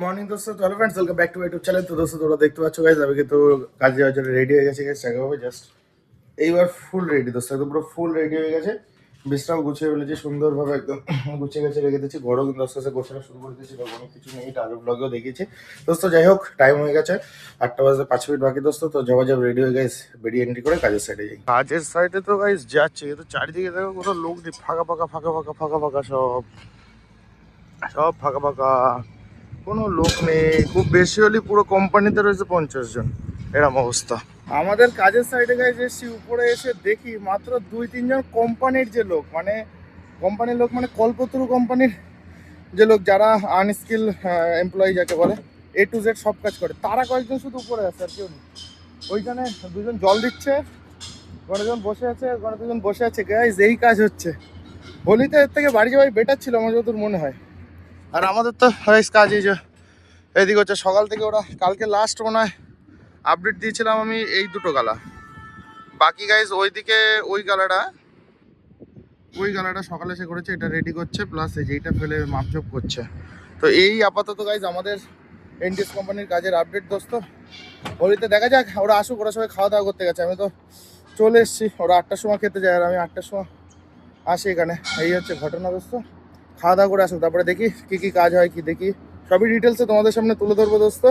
Morning দোস্ত, তো hello friends, welcome back to my YouTube channel. তো দোস্ত, তোমরা দেখতে পাচ্ছ গাইজ, আমি কিন্তু কাজে যাওয়ার জন্য রেডি হয়ে গেছি গাইজ। টাকা হবে জাস্ট এইবার ফুল রেডি দোস্ত, একদম পুরো ফুল রেডি হয়ে গেছে। বিছটাও গুছিয়ে ফেলেছি সুন্দরভাবে, একদম গুছিয়ে গেছে রেখে দিচ্ছি। ঘরও কিন্তু আস্তে আস্তে গোছানো শুরু করে দিয়েছি, অনেক কিছু নেই, এটা আগের ব্লগেও দেখিয়েছি দোস্ত। যাই হোক, টাইম হয়ে গেছে 8টা বাজতে 5 মিনিট বাকি দোস্ত। তো যাওয়া যাবে, রেডি হয়ে গাইজ, বেরিয়ে এন্ট্রি করে কাজের সাইডে যাই। কাজের সাইডে তো গাইজ যাচ্ছে, কিন্তু চারিদিকে দেখো কোনো লোক নেই, ফাঁকা ফাঁকা ফাঁকা ফাঁকা ফাঁকা ফাঁকা, সব সব ফাঁকা ফাঁকা, কোনো লোক নেই। খুব বেশি হলে পুরো কোম্পানিতে রয়েছে 50 জন, এরকম অবস্থা। আমাদের কাজের সাইডে গাইজ এসেছি, উপরে এসে দেখি মাত্র 2-3 জন কোম্পানির যে লোক, মানে কোম্পানির লোক মানে কল্পতরু কোম্পানির যে লোক, যারা আনস্কিল এমপ্লয়ি যাকে বলে, A to Z সব কাজ করে, তারা কয়েকজন শুধু উপরে আছে, আর কেউ নেই। ওইখানে 2জন জল দিচ্ছে, ওখানে 2জন বসে আছে, ওখানে 2জন বসে আছে গাইজ, এই কাজ হচ্ছে। হোলিতে এর থেকে বাড়ি যাওয়াই বেটার ছিল আমার যতদূর মনে হয়। আর আমাদের তো গাইজ কাজ এই যে এদিকে হচ্ছে, সকাল থেকে ওরা কালকে লাস্ট মনে হয় আপডেট দিয়েছিলাম আমি এই দুটো গালা, বাকি গাইজ ওইদিকে ওই গালাটা সকালে এসে করেছে, এটা রেডি করছে, প্লাস এই যেইটা ফেলে মাপজোপ করছে। তো এই আপাতত গাইজ আমাদের এনটিএস কোম্পানির কাজের আপডেট দোস্ত। হোলিতে দেখা যাক, ওরা আসুক, ওরা সবাই খাওয়া দাওয়া করতে গেছে, আমি তো চলে এসেছি। ওরা 8টার সময় খেতে যায় আর আমি 8টার সময় আসি এখানে, এই হচ্ছে ঘটনা দোস্ত। খাওয়া দাওয়া করে আসুক, তারপরে দেখি কী কী কাজ হয়, কি দেখি সবই ডিটেলসে তোমাদের সামনে তুলে ধরবো দোস্ত।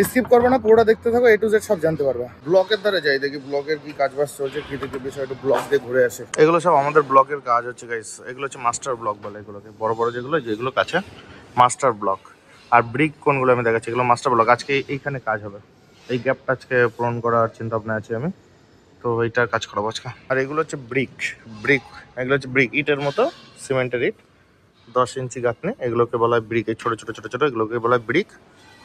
স্কিপ করবে না, পুরোটা দেখতে থাকো, A to Z সব জানতে পারবে। ব্লকের ধারে যাই, দেখি ব্লকের কি কাজ বাজ চলছে, কি দেখি বিষয়, একটু ব্লক দিয়ে ঘুরে আসে। এগুলো সব আমাদের ব্লকের কাজ হচ্ছে গাইস, এগুলো হচ্ছে মাস্টার ব্লক বলে এগুলোকে, বড় বড় যেগুলো কাছে মাস্টার ব্লক। আর ব্রিক কোনগুলো আমি দেখাচ্ছি, এগুলো মাস্টার ব্লক। আজকে এইখানে কাজ হবে, এই গ্যাপটা আজকে পূরণ করার চিন্তা ভাবনা আছে আমি, তো এইটার কাজ করাবো আজকে। আর এগুলো হচ্ছে ব্রিক, এগুলো হচ্ছে ব্রিক, ইটের মতো, সিমেন্টের ইট, 10 ইঞ্চি গাঁথনি, এগুলোকে বলা হয় ব্রিক। এই ছোটো ছোটো ছোটো ছোটো এগুলোকে বলা হয় ব্রিক,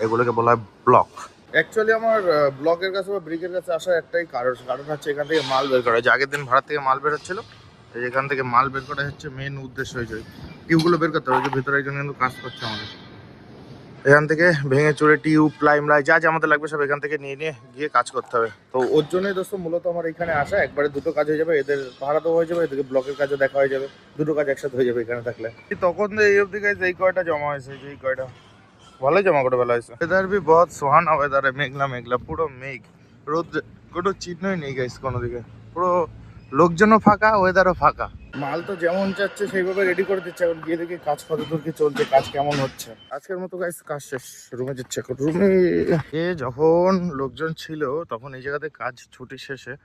এগুলোকে বলা হয় ব্লক। অ্যাকচুয়ালি আমার ব্লকের কাছে বা ব্রিকের কাছে আসার একটাই কারণ হচ্ছে এখান থেকে মাল বের করা হয়। যে আগের দিন ভাড়া থেকে মাল বের হচ্ছিলো, এখান থেকে মাল বের করা হচ্ছে মেন উদ্দেশ্য হয়েছে। টিউবগুলো বের করতে হবে, যে ভিতরে একজন কিন্তু কাজ করছে আমাদের। এখান থেকে ভেঙে চুরে টিউব, প্লাই যা যা আমাদের লাগবে সব এখান থেকে নিয়ে গিয়ে কাজ করতে হবে। তো ওর জন্যই দোস্ত মূলত আমার এখানে আসা, একবারে দুটো কাজ হয়ে যাবে, এদের ভাড়া দেওয়া হয়ে যাবে, এদিকে ব্লকের কাজও দেখা হয়ে যাবে, দুটো কাজ একসাথে হয়ে যাবে এখানে থাকলে। তখন এই অবধি গাইজ এই কয়টা জমা হয়েছে, যে এই কয়টা ভালোই জমা করে বেলা হয়েছে। ওয়েদার भी बहुत सुहाना ওয়েদার, মেঘলা মেঘলা, পুরো মেঘ, রোদ কোনো চিহ্নই নেই গাইজ কোনো দিকে, পুরো লোকজনও ফাঁকা, ওয়েদারও ফাঁকা। মাল তো যেমন চাচ্ছে সেইভাবে রেডি করে দিচ্ছে, এখন গিয়ে দেখি কাজ কতদূর কি চলছে, কাজ কেমন হচ্ছে। আজকের মতো গাইজ কাজ শেষ, রুমে যাচ্ছে এখন। রুমে যখন লোকজন ছিল তখন এই জায়গাতে কাজ ছুটি শেষে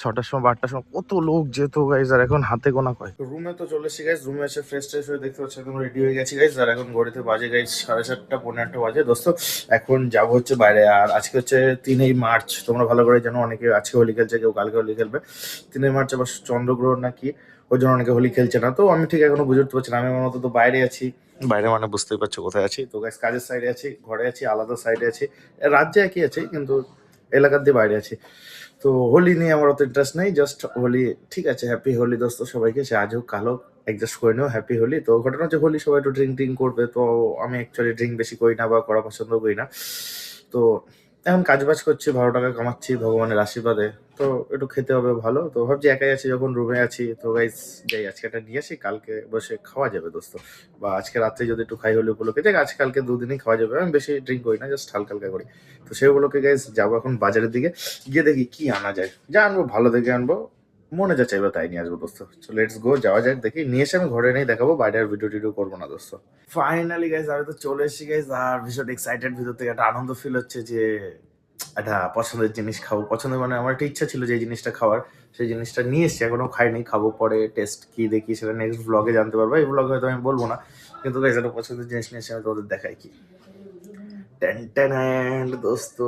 6টার সময় বা 8টার সময় কত লোক যেত গাইজ, আর এখন হাতে গোনা কয়। রুমে তো চলে এসেছি গাইজ, রুমে এসে ফ্রেশ ট্রেশ হয়ে দেখতে পাচ্ছি একদম রেডি হয়ে গেছি গাইজ। আর এখন ঘড়িতে বাজে গাইজ 7:30 পৌনে 8টা বাজে দোস্ত। এখন যাবো হচ্ছে বাইরে। আর আজকে হচ্ছে 3ই মার্চ, তোমরা ভালো করে জানো, অনেকে আজকে হোলি খেলছে, কেউ কালকে হোলি খেলবে। 3ই মার্চ আবার চন্দ্রগ্রহণ নাকি, ওই জন্য অনেকে হোলি খেলছে না। তো আমি ঠিক এখনো বুঝতে পারছি না, আমি আমার মতো তো বাইরে আছি। বাইরে মানে বুঝতেই পারছো কোথায় আছি। তো গাইজ কাজের সাইডে আছি, ঘরে আছি, আলাদা সাইডে আছি, রাজ্যে একই আছি কিন্তু এলাকার দিয়ে বাইরে আছি। তো হোলি নিয়ে আমার অত ইন্টারেস্ট নেই, জাস্ট হোলি ঠিক আছে, হ্যাপি হোলি দোস্ত সবাইকে, সে আজ হোক কাল হোক, অ্যাডজাস্ট করে নিও, হ্যাপি হোলি। তো ঘটনা হচ্ছে হোলি সবাই একটু ড্রিঙ্ক করবে, তো আমি অ্যাকচুয়ালি ড্রিঙ্ক বেশি করি না বা করা পছন্দ করি না। তো এখন কাজ বাজ করছি, 12 টাকা কামাচ্ছি ভগবানের আশীর্বাদে, তো একটু খেতে হবে ভালো। তো ভাবছি একাই আছি যখন, রুমে আছি, তো গাইস যাই আজকে একটা নিয়ে আসি, কালকে বসে খাওয়া যাবে দোস্ত, বা আজকে রাত্রে যদি একটু খাই হলে উপলক্ষে, দেখ আজ কালকে 2 দিনই খাওয়া যাবে। আমি বেশি ড্রিঙ্ক করি না, জাস্ট হালকা হালকা করি। তো সেই উপলক্ষে গাইস যাবো এখন বাজারের দিকে, গিয়ে দেখি কি আনা যায়, যা আনবো ভালো দেখে আনবো, মনে যা চাইবে তাই নিয়ে আসবো দোস্ত। চো লেটস গো, যাওয়া যাক, দেখি নিয়ে এসে আমি ঘরে নেই দেখাবো, বাইরে আর ভিডিও টিডিও করবো না দোস্ত। ফাইনালি গাইস আমি তো চলে এসেছি গাইস, আর ভীষণ এক্সাইটেড, ভিতর থেকে একটা আনন্দ ফিল হচ্ছে যে একটা পছন্দের জিনিস খাবো। পছন্দের মানে আমার একটা ইচ্ছা ছিল যে এই জিনিসটা খাওয়ার, সেই জিনিসটা নিয়ে এসেছি, এখনো খাইনি, খাবো পরে, টেস্ট কি দেখি সেটা নেক্সট ব্লগে জানতে পারবো। এই ব্লগে হয়তো আমি বলবো না, কিন্তু গাইস একটা পছন্দের জিনিস নিয়ে এসে আমি তোদের দেখাই কি। দোস্ত,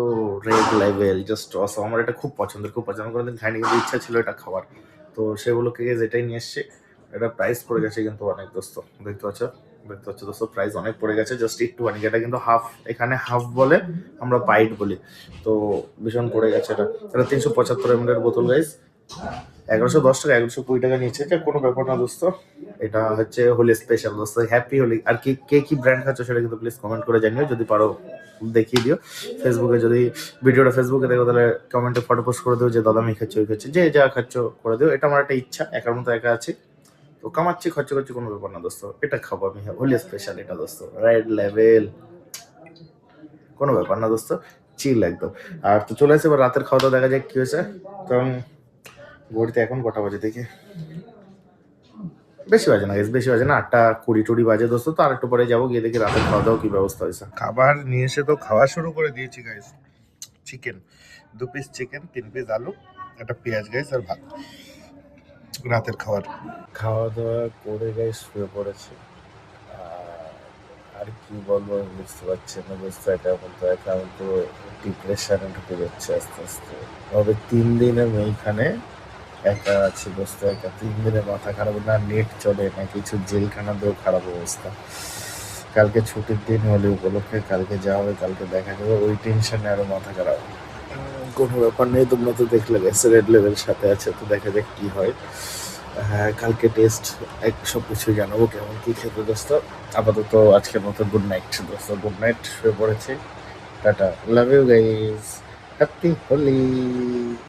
রেড লেভেল জাস্ট অসম, আমার এটা খুব পছন্দের, খুব পছন্দ, কোনোদিন খাইনি কিন্তু ইচ্ছা ছিল এটা খাওয়ার। তো সেগুলোকে যেটাই নিয়ে এসছে, এটা প্রাইস পড়ে গেছে কিন্তু অনেক দোস্ত, দেখতে পাচ্ছ দোস্ত, প্রাইস অনেক পড়ে গেছে, জাস্ট একটু অনেক, এটা কিন্তু হাফ, এখানে হাফ বলে, আমরা পাইট বলি। তো ভীষণ পড়ে গেছে এটা। এটা 375 ml এর বোতল গাইস, 1110 টাকা, 1120 টাকা নিচ্ছে, এটা কোনো ব্যাপার না দোস্ত। এটা হচ্ছে হোলি স্পেশাল দোস্ত, হ্যাপি হোলি। আর কি ব্র্যান্ড খাচ্ছ সেটা কিন্তু প্লিজ কমেন্ট করে জানিও, যদি পারো দেখিয়ে দিও ফেসবুকে, যদি ভিডিওটা ফেসবুকে দেখো তাহলে কমেন্টে ফটো পোস্ট করে দিও যে দাদা আমি খাচ্ছি, ওই খাচ্ছি, যে যা খাচ্ছ করে দিও। এটা আমার একটা ইচ্ছা, একার মতো একা আছি, তো কামাচ্ছি, খরচা করছি, কোনো ব্যাপার না দোস্ত, এটা খাবো আমি, হোলি স্পেশাল এটা দোস্ত, রেড লেভেল। কোনো ব্যাপার না দোস্ত, চিল একদম। আর তো চলে আসে এবার রাতের খাওয়া দাওয়া, দেখা যাক কি হয়েছে। কারণ ঘড়িতে এখন কটা বাজে দেখি, বেশি বাজে না, বেশি বাজে না, 8:20 বাজে দোস্ত। তো আর একটু পরে যাবো, গিয়ে দেখি রাতের খাওয়া দাওয়া কি ব্যবস্থা হয়েছে। খাবার নিয়ে এসে তো খাওয়া শুরু করে দিয়েছি guys. Chicken 2 piece, chicken 3 piece আলু, একটা পেঁয়াজ গাইস, আর ভাত। রাতের খাওয়া দাওয়া করে গাইস শুয়ে পড়েছি। আর কি বলবো আমি বুঝতে পারছি না দোস্ত, এটা বলতে আমি তো ডিপ্রেশনে ঢুকে যাচ্ছে আস্তে আস্তে। তবে 3 দিন আমি এইখানে একা আছি দোস্ত, একা 3 দিনে মাথা খারাপ, না নেট চলে না কিছু, জেলখানাতেও খারাপ অবস্থা। কালকে ছুটির দিন হলে উপলক্ষে কালকে যাওয়া হবে, কালকে দেখা যাবে, ওই টেনশনে আরো মাথা খারাপ। কোনো ব্যাপার নেই, তোমরা তো দেখলে গেছে রেড লেভেল সাথে আছে, তো দেখা যাক কি হয়। হ্যাঁ, কালকে টেস্ট সব কিছুই জানাবো কেমন কি খেতে দোস্ত। আপাতত আজকের মতো গুড নাইট দোস্ত, গুড নাইট, শুয়ে পড়েছি, টাটা, love you guys, happy Holi.